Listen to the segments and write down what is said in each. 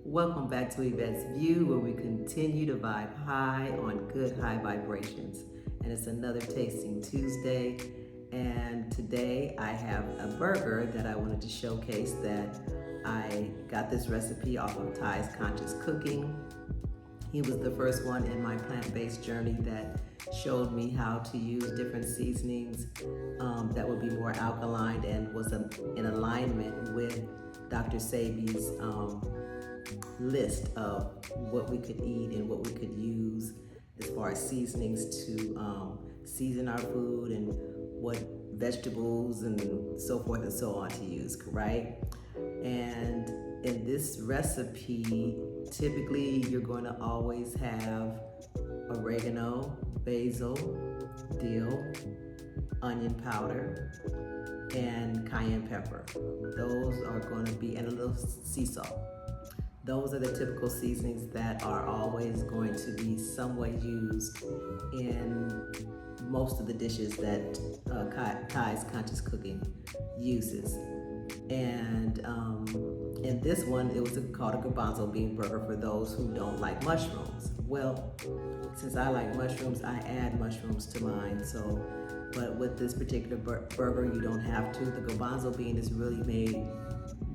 Welcome back to Yvette's View, where we continue to vibe high on good high vibrations. And it's another Tasting Tuesday. And today I have a burger that I wanted to showcase that I got this recipe off of Ty's Conscious Cooking. He was the first one in my plant-based journey that showed me how to use different seasonings that would be more alkaline and was in alignment with Dr. Sebi's list of what we could eat and what we could use as far as seasonings to season our food and what vegetables and so forth and so on to use, right? And in this recipe, typically you're going to always have oregano, basil, dill, onion powder, and cayenne pepper. Those are going to be, and a little sea salt. Those are the typical seasonings that are always going to be some way used in most of the dishes that Ty's Conscious Cooking uses. And in this one, it was called a garbanzo bean burger for those who don't like mushrooms. Well, since I like mushrooms, I add mushrooms to mine. So, but with this particular burger, you don't have to. The garbanzo bean is really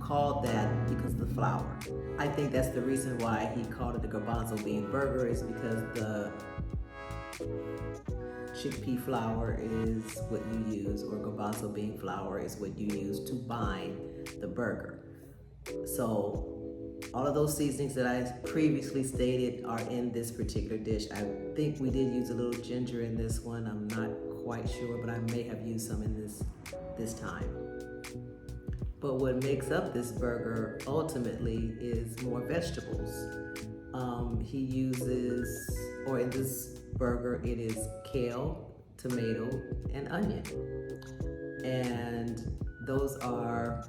called that because of the flour. I think that's the reason why he called it the garbanzo bean burger, is because the chickpea flour is what you use, or garbanzo bean flour is what you use to bind the burger. So all of those seasonings that I previously stated are in this particular dish. I think we did use a little ginger in this one. I'm not quite sure, but I may have used some in this time. But what makes up this burger ultimately is more vegetables. He uses, or in this burger, it is kale, tomato, and onion. And those are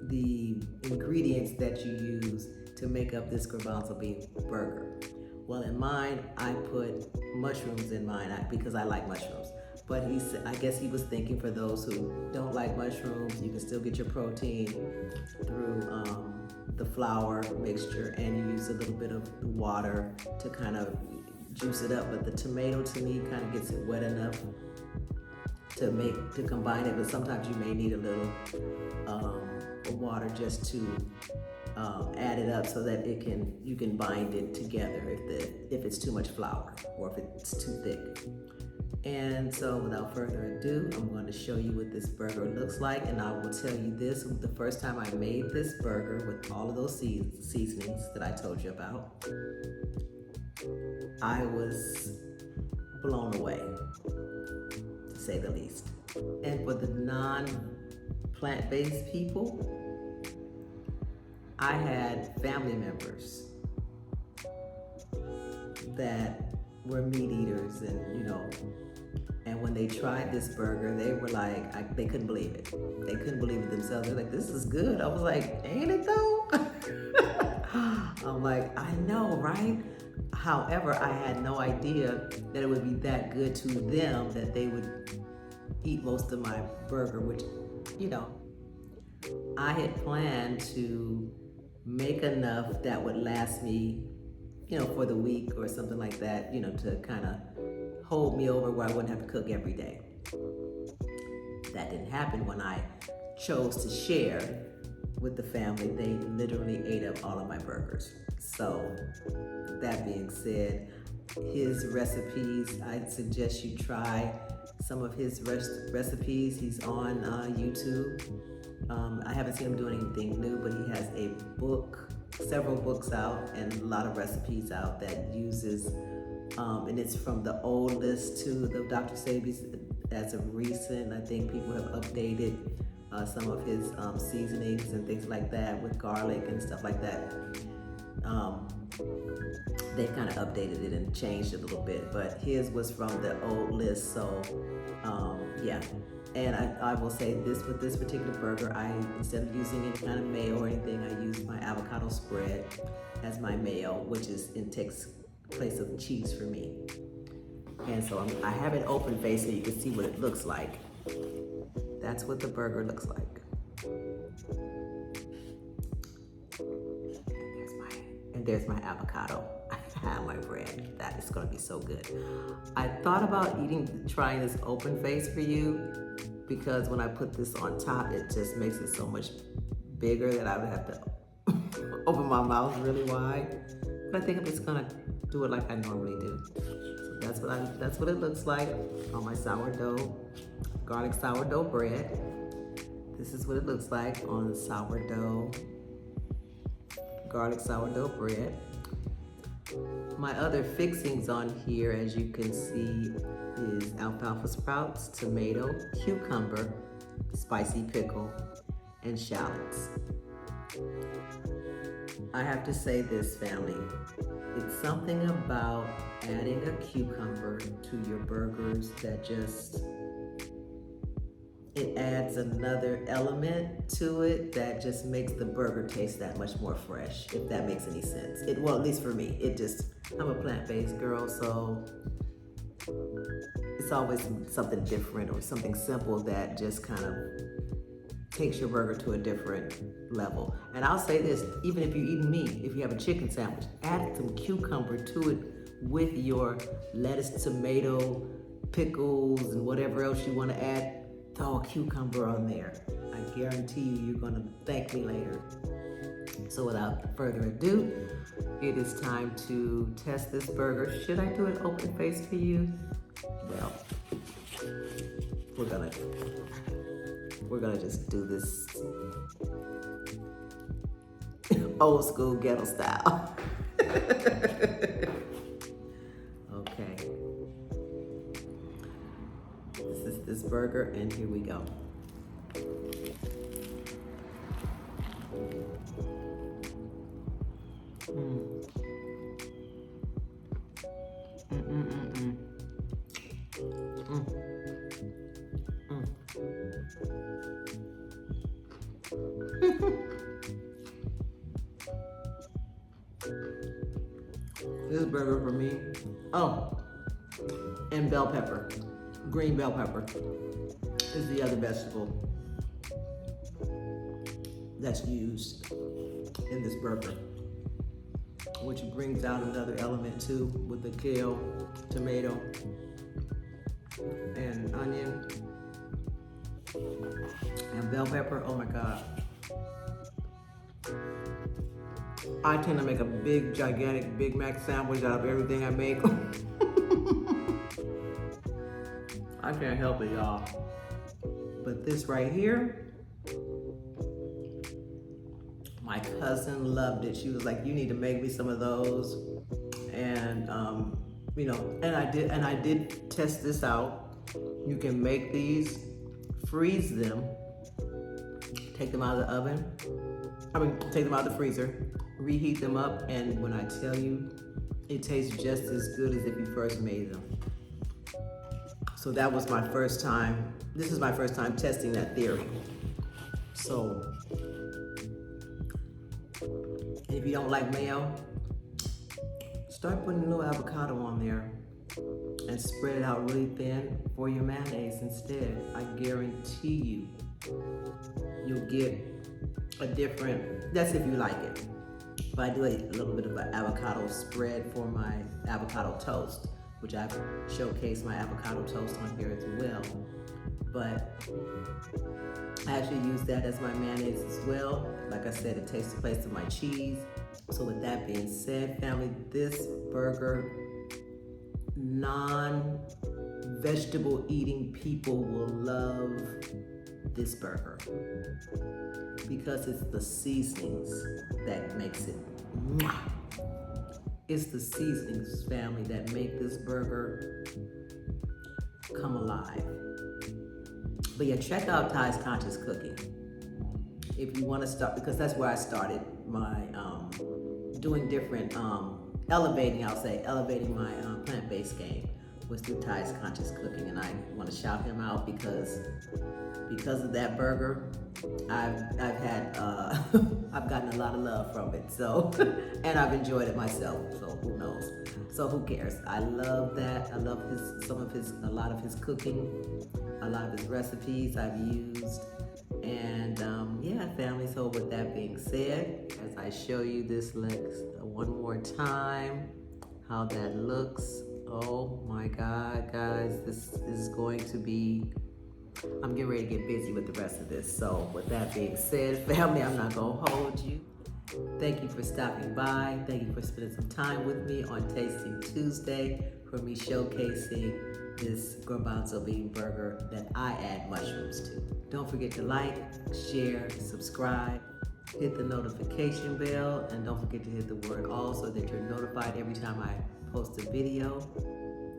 the ingredients that you use to make up this garbanzo bean burger. Well, in mine, I put mushrooms in mine because I like mushrooms. But I guess he was thinking for those who don't like mushrooms, you can still get your protein through the flour mixture, and you use a little bit of water to kind of juice it up. But the tomato, to me, kind of gets it wet enough to combine it. But sometimes you may need a little water just to add it up so that you can bind it together if it's too much flour or if it's too thick. And so without further ado, I'm going to show you what this burger looks like. And I will tell you this, the first time I made this burger with all of those seasonings that I told you about, I was blown away, to say the least. And for the non-plant-based people, I had family members that were meat eaters, and when they tried this burger, they were like, they couldn't believe it. They couldn't believe it themselves. They're like, this is good. I was like, ain't it though? I'm like, I know, right? However, I had no idea that it would be that good to them that they would eat most of my burger, which, I had planned to make enough that would last me, for the week or something like that, to kind of hold me over where I wouldn't have to cook every day. That didn't happen when I chose to share with the family. They literally ate up all of my burgers. So that being said, his recipes, I'd suggest you try some of his recipes. He's on YouTube. I haven't seen him doing anything new, but he has a book, several books out, and a lot of recipes out that uses, and it's from the old list to the Dr. Sebi's as of recent. I think people have updated some of his seasonings and things like that with garlic and stuff like that. They kind of updated it and changed it a little bit, but his was from the old list, so yeah. And I will say this, with this particular burger, instead of using any kind of mayo or anything, I use my avocado spread as my mayo, which takes place of cheese for me. And so I have it open face so you can see what it looks like. That's what the burger looks like. And there's my avocado. I have my bread. That is gonna be so good. I thought about trying this open face for you because when I put this on top, it just makes it so much bigger that I would have to open my mouth really wide. But I think I'm just gonna do it like I normally do. So that's what it looks like on my sourdough, garlic sourdough bread. This is what it looks like on the sourdough, garlic sourdough bread. My other fixings on here, as you can see, is alfalfa sprouts, tomato, cucumber, spicy pickle, and shallots. I have to say this, family. It's something about adding a cucumber to your burgers that it adds another element to it that just makes the burger taste that much more fresh, if that makes any sense. Well, at least for me, I'm a plant-based girl, so it's always something different or something simple that just kind of takes your burger to a different level. And I'll say this, even if you're eating meat, if you have a chicken sandwich, add some cucumber to it with your lettuce, tomato, pickles, and whatever else you want to add. Throw a cucumber on there. I guarantee you're gonna thank me later. So without further ado, it is time to test this burger. Should I do an open face for you? Well, we're gonna just do this old school ghetto style. Okay. This is this burger, and here we go. This burger for me. Oh, and bell pepper. Green bell pepper is the other vegetable that's used in this burger, which brings out another element too with the kale, tomato, and onion, and bell pepper. Oh my God. I tend to make a big, gigantic Big Mac sandwich out of everything I make. I can't help it, y'all. But this right here, my cousin loved it. She was like, "You need to make me some of those." And and I did test this out. You can make these, freeze them, take them out of the oven. Take them out of the freezer, reheat them up, and when I tell you, it tastes just as good as if you first made them. So that was my first time. This is my first time testing that theory. So if you don't like mayo, start putting a little avocado on there and spread it out really thin for your mayonnaise instead. I guarantee you'll get a different, that's if you like it. But I do a little bit of an avocado spread for my avocado toast, which I've showcased my avocado toast on here as well. But I actually use that as my mayonnaise as well. Like I said, it takes the place of my cheese. So with that being said, family, this burger, non-vegetable eating people will love this burger because it's the seasonings that makes it. It's the seasonings, family, that make this burger come alive. But yeah, check out Ty's Conscious Cooking if you want to start, because that's where I started my doing different elevating my plant-based game was through Ty's Conscious Cooking, and I want to shout him out because of that burger, I've had I've gotten a lot of love from it. So, and I've enjoyed it myself. So who knows? So who cares? I love that. I love a lot of his cooking, a lot of his recipes I've used, And yeah, family, so with that being said, as I show you this looks one more time, how that looks. Oh my God, guys, this is going to be, I'm getting ready to get busy with the rest of this. So with that being said, family, I'm not gonna hold you. Thank you for stopping by. Thank you for spending some time with me on Tasting Tuesday for me showcasing this garbanzo bean burger that I add mushrooms to. Don't forget to like, share, subscribe, hit the notification bell, and don't forget to hit the word all so that you're notified every time I post a video,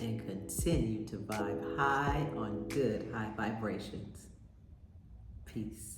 and continue to vibe high on good high vibrations. Peace.